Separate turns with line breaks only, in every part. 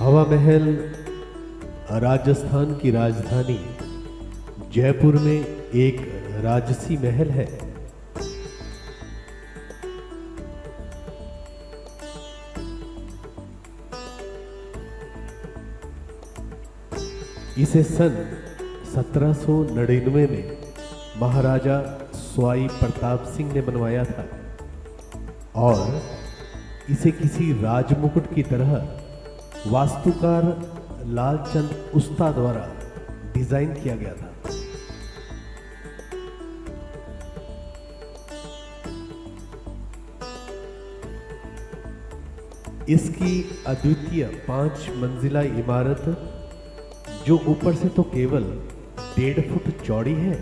हवा महल राजस्थान की राजधानी जयपुर में एक राजसी महल है। इसे सन 1799 में महाराजा स्वाई प्रताप सिंह ने बनवाया था और इसे किसी राजमुकुट की तरह वास्तुकार लालचंद उस्ता द्वारा डिजाइन किया गया था। इसकी अद्वितीय 5 मंजिला इमारत, जो ऊपर से तो केवल 1.5 फुट चौड़ी है,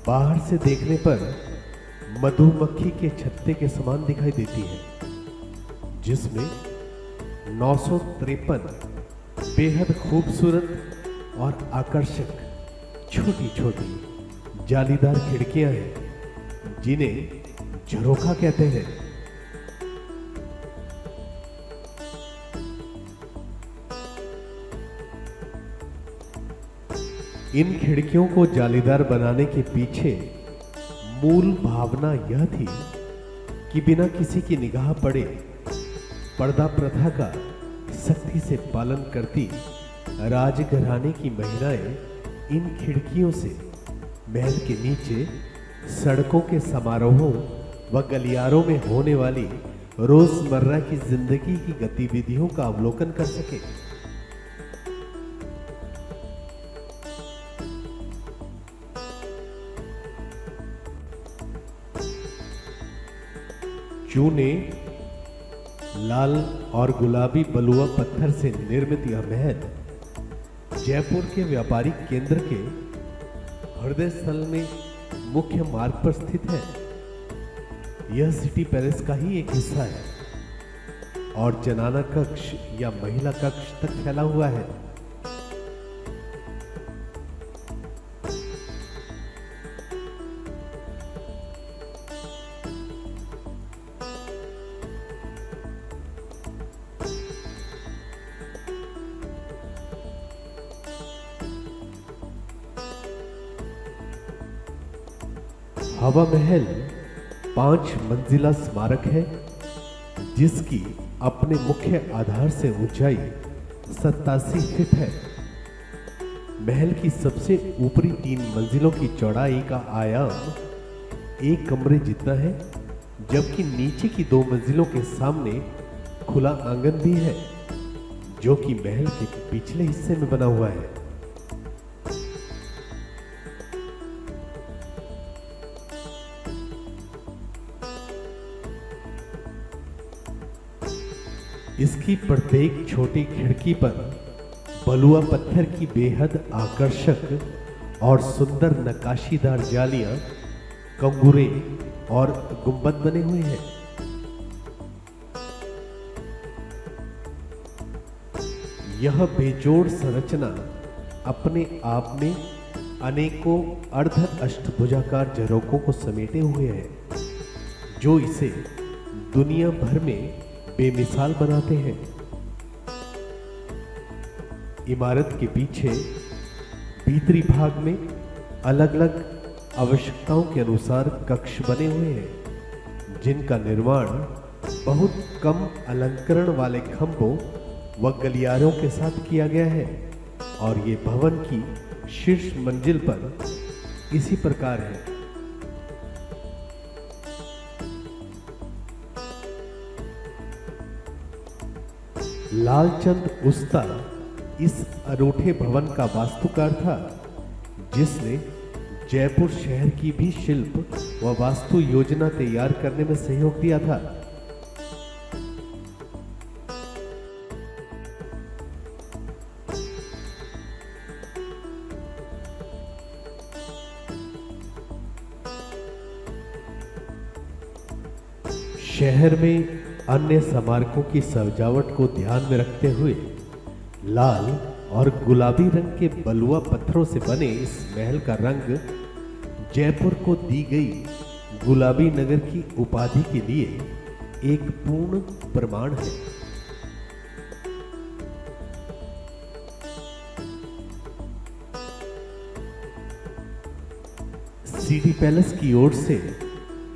बाहर से देखने पर मधुमक्खी के छत्ते के समान दिखाई देती है, जिसमें 953 बेहद खूबसूरत और आकर्षक छोटी छोटी जालीदार खिड़कियां हैं, जिन्हें झरोखा कहते हैं। इन खिड़कियों को जालीदार बनाने के पीछे मूल भावना यह थी कि बिना किसी की निगाह पड़े पर्दा प्रथा का सख्ती से पालन करती राजघराने की महिलाएं इन खिड़कियों से महल के नीचे सड़कों के समारोहों व गलियारों में होने वाली रोजमर्रा की जिंदगी की गतिविधियों का अवलोकन कर सके। चूने, लाल और गुलाबी बलुआ पत्थर से निर्मित यह महल जयपुर के व्यापारिक केंद्र के हृदय स्थल में मुख्य मार्ग पर स्थित है। यह सिटी पैलेस का ही एक हिस्सा है और जनाना कक्ष या महिला कक्ष तक फैला हुआ है। हवा महल 5 मंजिला स्मारक है, जिसकी अपने मुख्य आधार से ऊंचाई 87 फीट है। महल की सबसे ऊपरी 3 मंजिलों की चौड़ाई का आयाम 1 कमरे जितना है, जबकि नीचे की 2 मंजिलों के सामने खुला आंगन भी है, जो कि महल के पिछले हिस्से में बना हुआ है। इसकी प्रत्येक छोटी खिड़की पर बलुआ पत्थर की बेहद आकर्षक और सुंदर नक्काशीदार जालियां, कंगूरे और गुंबद बने हुए हैं। यह बेजोड़ संरचना अपने आप में अनेकों अर्ध अष्टभुजाकार झरोखों को समेटे हुए है, जो इसे दुनिया भर में बेमिसाल बनाते हैं। इमारत के पीछे भीतरी भाग में अलग अलग आवश्यकताओं के अनुसार कक्ष बने हुए हैं, जिनका निर्माण बहुत कम अलंकरण वाले खंभों व गलियारों के साथ किया गया है और ये भवन की शीर्ष मंजिल पर इसी प्रकार है। लालचंद उस्ता इस अनूठे भवन का वास्तुकार था, जिसने जयपुर शहर की भी शिल्प व वास्तु योजना तैयार करने में सहयोग दिया था। शहर में अन्य स्मारकों की सजावट को ध्यान में रखते हुए लाल और गुलाबी रंग के बलुआ पत्थरों से बने इस महल का रंग जयपुर को दी गई गुलाबी नगर की उपाधि के लिए एक पूर्ण प्रमाण है। सिटी पैलेस की ओर से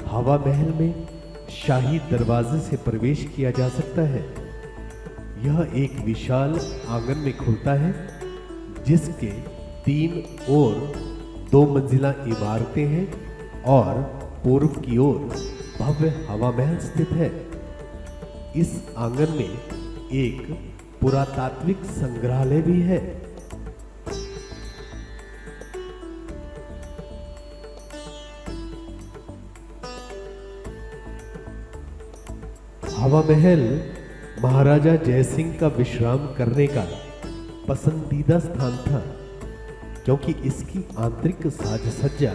हवा महल में शाही दरवाजे से प्रवेश किया जा सकता है। यह एक विशाल आंगन में खुलता है जिसके 3 ओर 2 मंजिला इमारतें हैं और पूर्व की ओर भव्य हवा महल स्थित है। इस आंगन में एक पुरातात्विक संग्रहालय भी है। हवा महल महाराजा जयसिंह का विश्राम करने का पसंदीदा स्थान था क्योंकि इसकी आंतरिक साज सज्जा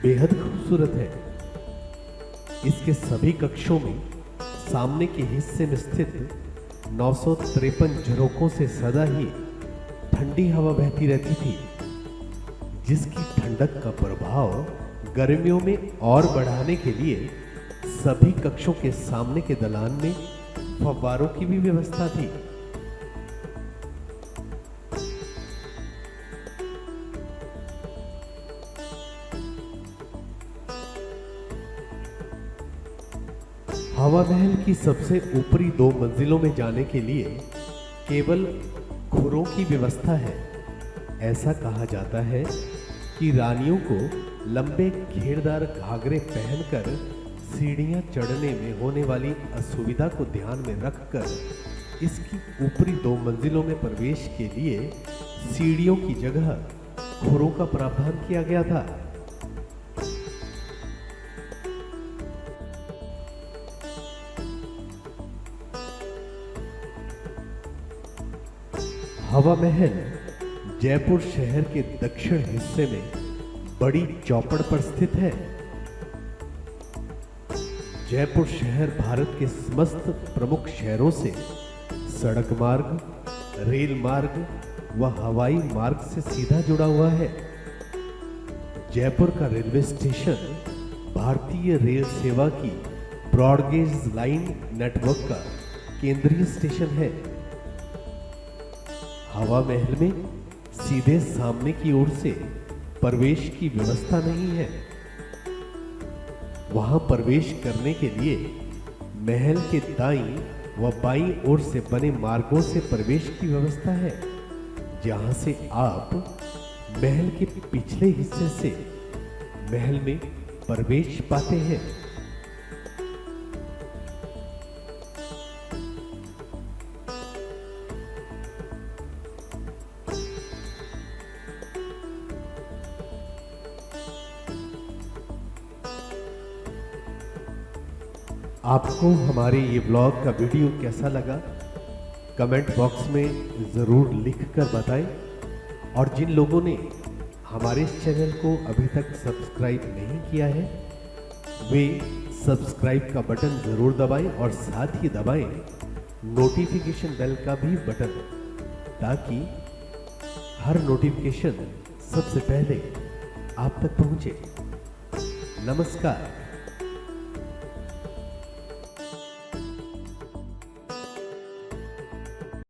बेहद खूबसूरत है। इसके सभी कक्षों में सामने के हिस्से में स्थित 953 झरोकों से सदा ही ठंडी हवा बहती रहती थी, जिसकी ठंडक का प्रभाव गर्मियों में और बढ़ाने के लिए सभी कक्षों के सामने के दलान में फव्वारों की भी व्यवस्था थी। हवा महल की सबसे ऊपरी 2 मंजिलों में जाने के लिए केवल खुरों की व्यवस्था है। ऐसा कहा जाता है कि रानियों को लंबे घेरदार घाघरे पहनकर सीढ़ियां चढ़ने में होने वाली असुविधा को ध्यान में रखकर इसकी ऊपरी 2 मंजिलों में प्रवेश के लिए सीढ़ियों की जगह खुरों का प्रावधान किया गया था। हवा महल जयपुर शहर के दक्षिण हिस्से में बड़ी चौपड़ पर स्थित है। जयपुर शहर भारत के समस्त प्रमुख शहरों से सड़क मार्ग, रेल मार्ग व हवाई मार्ग से सीधा जुड़ा हुआ है। जयपुर का रेलवे स्टेशन भारतीय रेल सेवा की ब्रॉडगेज लाइन नेटवर्क का केंद्रीय स्टेशन है। हवा महल में सीधे सामने की ओर से प्रवेश की व्यवस्था नहीं है। वहां प्रवेश करने के लिए महल के दाईं व बाईं ओर से बने मार्गों से प्रवेश की व्यवस्था है, जहां से आप महल के पिछले हिस्से से महल में प्रवेश पाते हैं। आपको हमारे ये ब्लॉग का वीडियो कैसा लगा कमेंट बॉक्स में ज़रूर लिख कर बताएं। और जिन लोगों ने हमारे इस चैनल को अभी तक सब्सक्राइब नहीं किया है वे सब्सक्राइब का बटन ज़रूर दबाएं और साथ ही दबाएं नोटिफिकेशन बेल का भी बटन, ताकि हर नोटिफिकेशन सबसे पहले आप तक पहुंचे। नमस्कार।